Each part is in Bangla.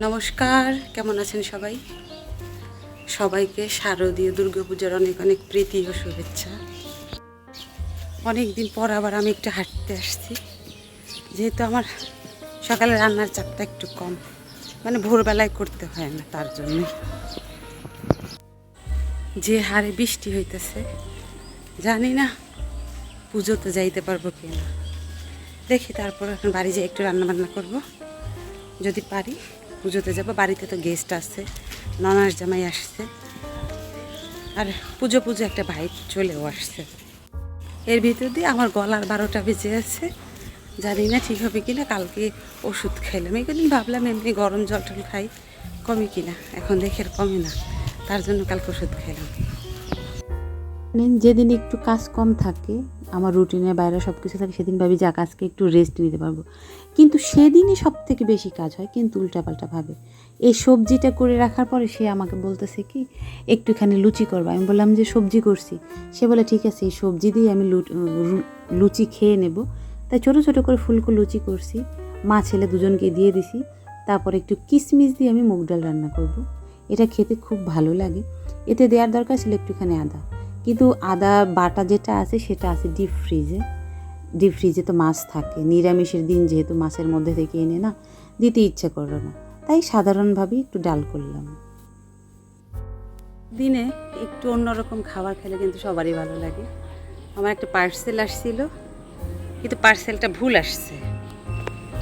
নমস্কার, কেমন আছেন সবাই? সবাইকে শারদীয় দুর্গাপূজার অনেক অনেক প্রীতি ও শুভেচ্ছা। অনেক দিন পর আবার আমি একটু হাঁটতে আসছি, যেহেতু আমার সকালে রান্নার চাপটা একটু কম, মানে ভোরবেলায় করতে হয় না, তার জন্যই। যে হারে বৃষ্টি হইতেছে, জানি না পুজোতে যাইতে পারবো কি না। দেখি, তারপর এখন বাড়ি যেয়ে একটু রান্নাবান্না করব, যদি পারি পুজোতে যাব। বাড়িতে তো গেস্ট আসছে, ননাস জামাই আসছে, আর পুজো একটা ভাই চলেও আসছে। এর ভিতর দিয়ে আমার গলার 12টা বেজে আছে, জানি না ঠিক হবে কিনা। কালকে ওষুধ খাইলাম, এই কদিন ভাবলাম এমনি গরম জল টল খাই, কমে কিনা। এখন দেখে আর কমে না, তার জন্য কালকে ওষুধ খাইলাম। যেদিন একটু কাজ কম থাকে, আমার রুটিনের বাইরে সব কিছু থাকে, সেদিন ভাবি যাক আজকে একটু রেস্ট নিতে পারবো, কিন্তু সেদিনই সব থেকে বেশি কাজ হয়। কিন্তু উল্টাপাল্টা ভাবে এই সবজিটা করে রাখার পরে সে আমাকে বলতেছে কি একটুখানি লুচি করবো। আমি বললাম যে সবজি করছি। সে বলে ঠিক আছে, এই সবজি দিয়ে আমি লুচি খেয়ে নেব। তাই ছোটো ছোটো করে ফুলকো লুচি করছি, মা ছেলে দুজনকে দিয়ে দিছি। তারপর একটু কিশমিশ দিয়ে আমি মুগ ডাল রান্না করব। এটা খেতে খুব ভালো লাগে। এতে দেওয়ার দরকার ছিল একটুখানি আদা, কিন্তু আদা বাটা যেটা আছে সেটা আছে ডিপ ফ্রিজে তো মাছ থাকে, নিরামিষের দিন যেহেতু মাছের মধ্যে থেকে এনে না দিতে ইচ্ছে করলো না, তাই সাধারণভাবেই একটু ডাল করলাম। দিনে একটু অন্যরকম খাবার খেলে কিন্তু সবারই ভালো লাগে। আমার একটা পার্সেল আসছিল, কিন্তু পার্সেলটা ভুল আসছে।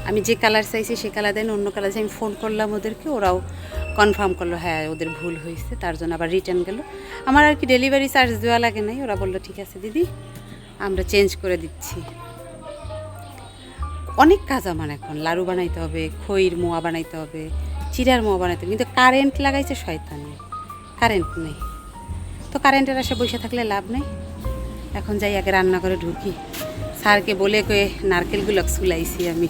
আমি যে কালার চাইছি সে কালার দেন, অন্য কালার চাই। আমি ফোন করলাম ওদেরকে, ওরাও কনফার্ম করলো হ্যাঁ ওদের ভুল হয়েছে, তার জন্য আবার রিটার্ন গেল। আমার আর কি ডেলিভারি চার্জ দেওয়া লাগে নাই। ওরা বললো ঠিক আছে দিদি, আমরা চেঞ্জ করে দিচ্ছি। অনেক কাজ আমার এখন, লাড়ু বানাইতে হবে, খইর মোয়া বানাইতে হবে, চিড়ার মোয়া বানাইতে হবে, কিন্তু কারেন্ট লাগাইছে শয়তানি, কারেন্ট নেই। তো কারেন্টের আশা বসে থাকলে লাভ নেই। এখন যাই আগে রান্না করে ঢুকি। স্যারকে বলে কয়ে নারকেলগুলো ছুলাইছি আমি।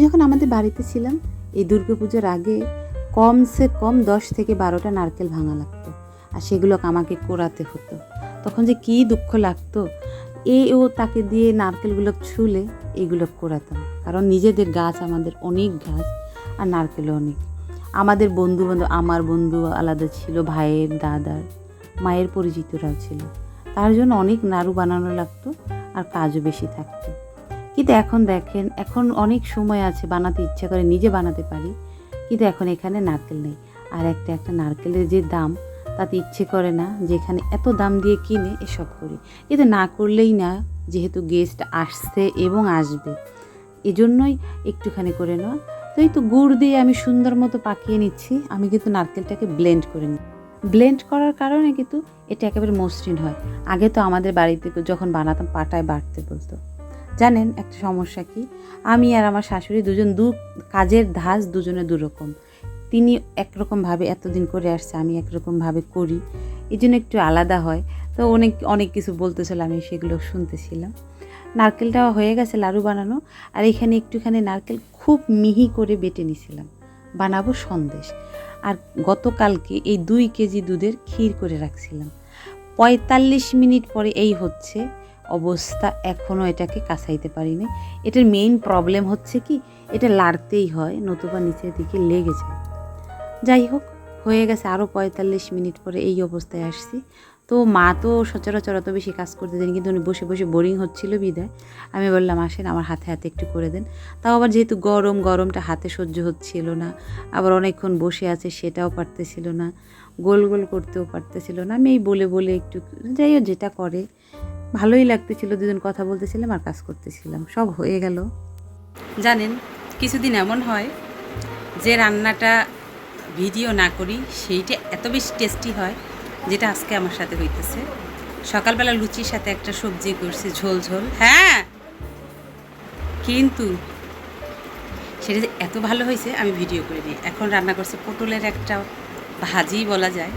যখন আমাদের বাড়িতে ছিলাম, এই দুর্গাপুজোর আগে কমসে কম 10 থেকে 12টা নারকেল ভাঙা লাগতো, আর সেগুলোকে আমাকে কোরাতে হতো। তখন যে কী দুঃখ লাগতো। ও তাকে দিয়ে নারকেলগুলো ছুলে এইগুলো কোরাতাম, কারণ নিজেদের গাছ, আমাদের অনেক গাছ, আর নারকেলও অনেক। আমাদের আমার বন্ধু আলাদা ছিল, ভাইয়ের দাদার মায়ের পরিচিতরাও ছিল, তার জন্য অনেক নাড়ু বানানো লাগতো, আর কাজও বেশি থাকতো। কিন্তু এখন দেখেন, এখন অনেক সময় আছে, বানাতে ইচ্ছা করে নিজে বানাতে পারি, কিন্তু এখন এখানে নারকেল নেই। আর একটা নারকেলের যে দাম, তাতে ইচ্ছে করে না যে এখানে এত দাম দিয়ে কিনে এসব করি। কিন্তু না করলেই না, যেহেতু গেস্ট আসছে এবং আসবে, এজন্যই একটুখানি করে নেওয়া। তো এই তো গুড় দিয়ে আমি সুন্দর মতো পাকিয়ে নিচ্ছি। আমি কিন্তু নারকেলটাকে ব্লেন্ড করে নিই। ব্লেন্ড করার কারণে কিন্তু এটা একেবারে মসৃণ হয়। আগে তো আমাদের বাড়িতে যখন বানাতাম পাটায় বাটতে বলতো। জানেন একটা সমস্যা কি, আমি আর আমার শাশুড়ি দুজন কাজের ধাঁচ দুজনে দুরকম। তিনি একরকমভাবে এতদিন করে আসছে, আমি একরকমভাবে করি, এই জন্য একটু আলাদা হয়। তো অনেক কিছু বলতেছিল, আমি সেগুলো শুনতেছিলাম। নারকেলটা হয়ে গেছে লাড়ু বানানো, আর এখানে একটুখানি নারকেল খুব মিহি করে বেটে নিছিলাম, বানাবো সন্দেশ। আর গতকালকে এই 2 কেজি দুধের ক্ষীর করে রাখছিলাম। 45 মিনিট পরে এই হচ্ছে অবস্থা, এখনও এটাকে কাছাইতে পারিনি। এটার মেইন প্রবলেম হচ্ছে কি, এটা লাড়তেই হয়, নতুবা নিচের দিকে লেগে যায়। যাই হোক, হয়ে গেছে। আরও 45 মিনিট পরে এই অবস্থায় আসছি। তো মা তো সচরাচর অত বেশি কাজ করতে দেন, কিন্তু উনি বসে বসে বোরিং হচ্ছিল বিদায় আমি বললাম আসেন আমার হাতে হাতে একটু করে দেন। তাও আবার যেহেতু গরমটা হাতে সহ্য হচ্ছিল না, আবার অনেকক্ষণ বসে আছে সেটাও পারতেছিল না, গোল গোল করতেও পারতেছিল না। আমি এই বলে একটু, যাই হোক যেটা করে ভালোই লাগতেছিল। দুজন কথা বলতেছিলাম আর কাজ করতেছিলাম, সব হয়ে গেল। জানেন, কিছুদিন এমন হয় যে রান্নাটা ভিডিও না করি সেইটা এত বেশি টেস্টি হয়, যেটা আজকে আমার সাথে হইতেছে। সকালবেলা লুচির সাথে একটা সবজি করছি, ঝোল। হ্যাঁ, কিন্তু সেটা যে এত ভালো হয়েছে আমি ভিডিও করিনি। এখন রান্না করছি পটলের একটা ভাজি বলা যায়,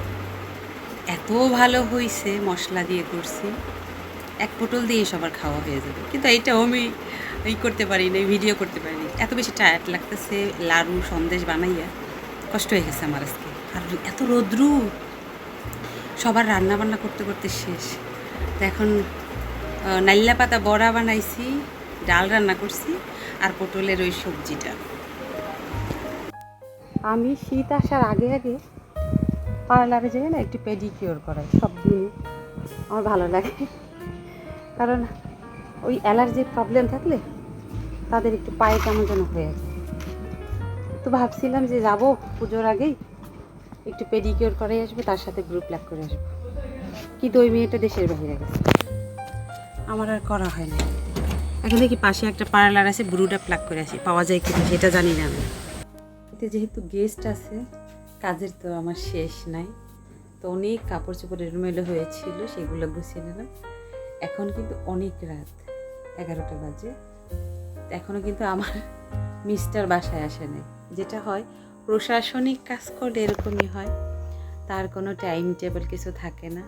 এত ভালো হয়েছে, মশলা দিয়ে করছি। এক পটল দিয়ে সবার খাওয়া হয়ে যাবে, কিন্তু এইটাও আমি করতে পারিনি, ভিডিও করতে পারিনি। এত বেশি টায়ার্ড লাগতেছে, লাড়ু সন্দেশ বানাইয়া কষ্ট হয়ে গেছে আমার আজকে। আর এত রৌদ্রু, সবার রান্না বান্না করতে করতে শেষ। তো এখন নাইলা পাতা বড়া বানাইছি, ডাল রান্না করছি, আর পটলের ওই সবজিটা। আমি শীত আসার আগে আগে পার্লারে যাই না একটু পেডিকিওর করাই সব দিনই, আমার ভালো লাগে। কারণ ওই অ্যালার্জির প্রবলেম থাকলে তাদের একটু পায়ে কেমন যেন হয়ে যায়। তো ভাবছিলাম যে যাবো পুজোর আগেই একটু পেডিকিওর করে আসবো, তার সাথে গ্রুপ ল্যাক করে আসবো, কিন্তু ওই মেয়েটা দেশের বাইরে গেছে, আমার আর করা হয় না। এখন দেখি পাশে একটা পার্লার আছে, ব্রুটা প্লাক করে আসি, পাওয়া যায় কিনা সেটা জানি না আমি। এতে যেহেতু গেস্ট আছে, কাজের তো আমার শেষ নাই, তো অনেক কাপড় চোপড় এলোমেলো হয়েছিল, সেগুলো গুছিয়ে নিলাম। এখন কিন্তু অনেক রাত, 11টা বাজে, এখনও কিন্তু আমার মিস্টার বাসায় আসে নাই। যেটা হয় প্রশাসনিক কাজ করলে এরকমই হয়, তার কোনো টাইম টেবিল কিছু থাকে না।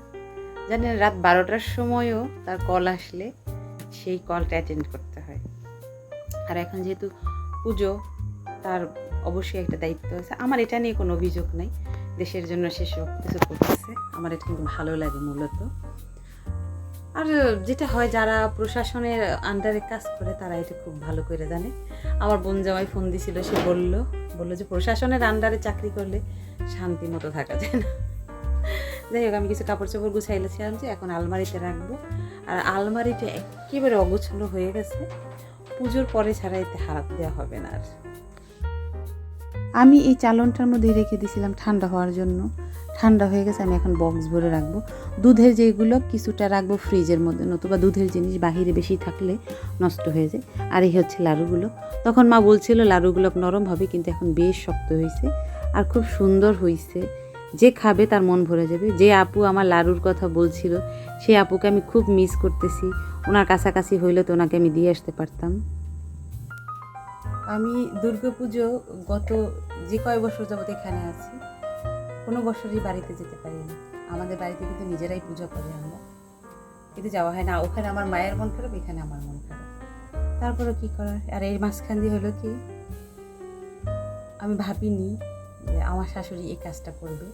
জানেন, রাত 12টার সময়ও তার কল আসলে সেই কলটা অ্যাটেন্ড করতে হয়। আর এখন যেহেতু পুজো, তার অবশ্যই একটা দায়িত্ব আছে। আমার এটা নিয়ে কোনো অভিযোগ নাই, দেশের জন্য সে সব কিছু করতেছে, আমার এটা কিন্তু ভালো লাগে মূলত। আর যেটা হয়, যারা প্রশাসনের আন্ডারে কাজ করে তারা এটা খুব ভালো করে জানে। আমার বোন জামাই ফোন দিছিল, সে বললো যে প্রশাসনের আন্ডারে চাকরি করলে শান্তি মতো থাকা যায় না। যাই হোক, আমি কিছু কাপড় চোপড় গুছাইলেছিলাম যে এখন আলমারিতে রাখবো। আর আলমারিটা একেবারে অগোছালো হয়ে গেছে, পুজোর পরে ছাড়া এতে হাত দেওয়া হবে না। আর আমি এই চালনটার মধ্যে রেখে দিয়েছিলাম ঠান্ডা হওয়ার জন্য, ঠান্ডা হয়ে গেছে। আমি এখন বক্স ভরে রাখবো। দুধের যেগুলো কিছুটা রাখবো ফ্রিজের মধ্যে, নতুবা দুধের জিনিস বাহিরে বেশি থাকলে নষ্ট হয়ে যায়। আর এই হচ্ছে লাড়ুগুলো, তখন মা বলছিল লাড়ুগুলো নরম হবে, কিন্তু এখন বেশ শক্ত হয়েছে আর খুব সুন্দর হয়েছে। যে খাবে তার মন ভরে যাবে। যে আপু আমার লাড়ুর কথা বলছিল, সেই আপুকে আমি খুব মিস করতেছি। ওনার কাছাকাছি হইলে তো ওনাকে আমি দিয়ে আসতে পারতাম। আমি দুর্গাপুজো গত যে কয় বছর যাবত এখানে আছি, কোনো বছরই বাড়িতে যেতে পারি না। আমাদের বাড়িতে কিন্তু নিজেরাই পূজা করি আমরা, কিন্তু যাওয়া হয় না। ওখানে আমার মায়ের মন খারাপ, এখানে আমার মন খারাপ, তারপরে কি করার। আর এর মাঝখান দিয়ে হলো কি, আমি ভাবিনি যে আমার শাশুড়ি এই কাজটা করবে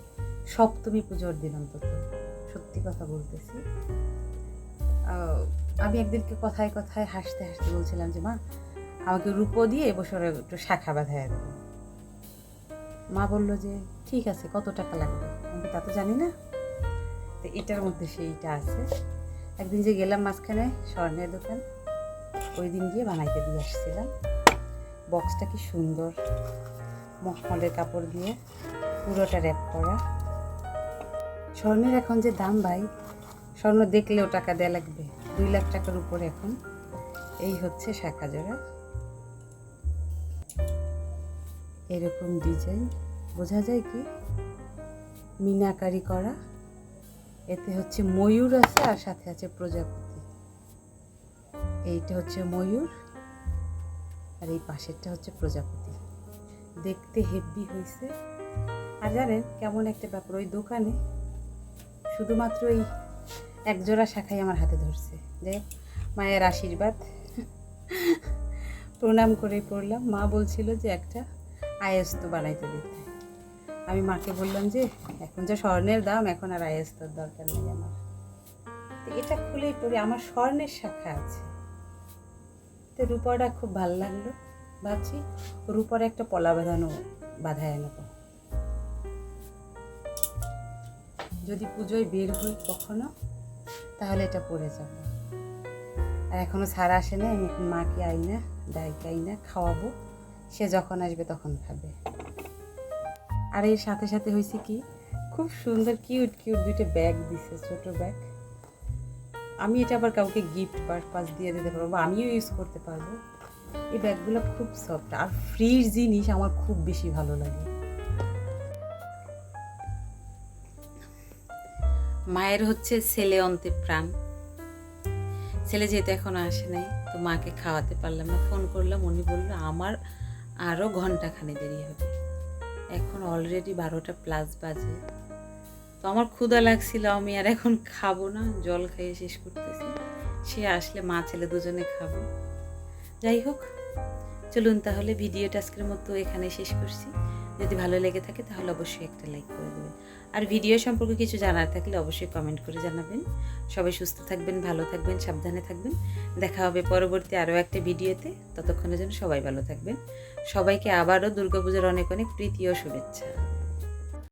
সপ্তমী পুজোর দিন অন্তত। সত্যি কথা বলতেছি, আমি একদিনকে কথায় কথায় হাসতে হাসতে বলছিলাম যে মা, আমাকে রূপো দিয়ে এবছর একটু শাখা বাঁধাইয়া দেবো। মা বললো যে ঠিক আছে, কত টাকা লাগবে? আমি তা তো জানি না, তো এটার মধ্যে সেইটা আছে। একদিন যে গেলাম মাঝখানে স্বর্ণের দোকান, ওই দিন গিয়ে বানাইতে দিয়ে আসছিলাম। বক্সটা কি সুন্দর, মখমলের কাপড় দিয়ে পুরোটা র্যাপ করা। স্বর্ণের এখন যে দাম ভাই, স্বর্ণ দেখলেও টাকা দেয়া লাগবে, 2 লাখ টাকার উপরে এখন। এই হচ্ছে শাখা জোড়া, এরকম ডিজাইন, বোঝা যায় কি মিনাকারি করা। এতে হচ্ছে ময়ূর আছে আর সাথে আছে প্রজাপতি। এইটা হচ্ছে ময়ূর আর এই পাশেরটা হচ্ছে প্রজাপতি। দেখতে হেভি হয়েছে। আর জানেন কেমন একটা ব্যাপার, ওই দোকানে শুধুমাত্র এই এক জোড়া শাখাই আমার হাতে ধরছে। যাই হোক, মায়ের আশীর্বাদ প্রণাম করে পড়লাম। মা বলছিল যে একটা আয়েস্ত বানাইতে দিতে। আমি মাকে বললাম যে এখন যা স্বর্ণের দাম, এখন আর আয়েস্তর দরকার নেই আমার। তো এটা খুলেই পড়ি, আমার স্বর্ণের শাখা আছে। তো রূপাটা খুব ভালো লাগলো, ভাবছি রূপার একটা পলা বাঁধায় নেব। যদি পুজোয় বের হই কখনো, তাহলে এটা পরে যাব। আর এখনো ছাড়া আসে না, আমি এখন মাকে আইনা ডাইকে আইনা খাওয়াবো, সে যখন আসবে তখন খাবে। আর এর সাথে সাথে হয়েছে কি, খুব সুন্দর কিউট কিউট 2টা ব্যাগ দিছে, ছোট ব্যাগ। আমি এটা আবার কাউকে গিফট পারপাস দিয়ে দিতে পারবো, আমিও ইউজ করতে পারবো। এই ব্যাগগুলো খুব সফট আর ফ্রির জিনিস আমার খুব বেশি ভালো লাগে। মায়ের হচ্ছে ছেলে অন্তে প্রাণ। ছেলে যেহেতু এখনো আসে নাই, তো মাকে খাওয়াতে পারলাম না। ফোন করলাম, উনি বললো আমার আরও ঘন্টাখানে দেরি হবে। এখন অলরেডি 12টা প্লাস বাজে। তো আমার ক্ষুধা লাগছিল, আমি আর এখন খাবো না, জল খাইয়ে শেষ করতেছি। সে আসলে মা ছেলে দুজনে খাবো। যাই হোক, চলুন তাহলে ভিডিওটা আজকের মতো এখানে শেষ করছি। যদি ভালো লেগে থাকে তাহলে অবশ্যই একটা লাইক করে দেবেন। আর ভিডিও সম্পর্কে কিছু জানার থাকলে অবশ্যই কমেন্ট করে জানাবেন। সবাই সুস্থ থাকবেন, ভালো থাকবেন, সাবধানে থাকবেন। দেখা হবে পরবর্তী আরও একটা ভিডিওতে। ততক্ষণের জন্য সবাই ভালো থাকবেন। সবাইকে আবারও দুর্গাপূজার অনেক অনেক প্রীতি ও শুভেচ্ছা।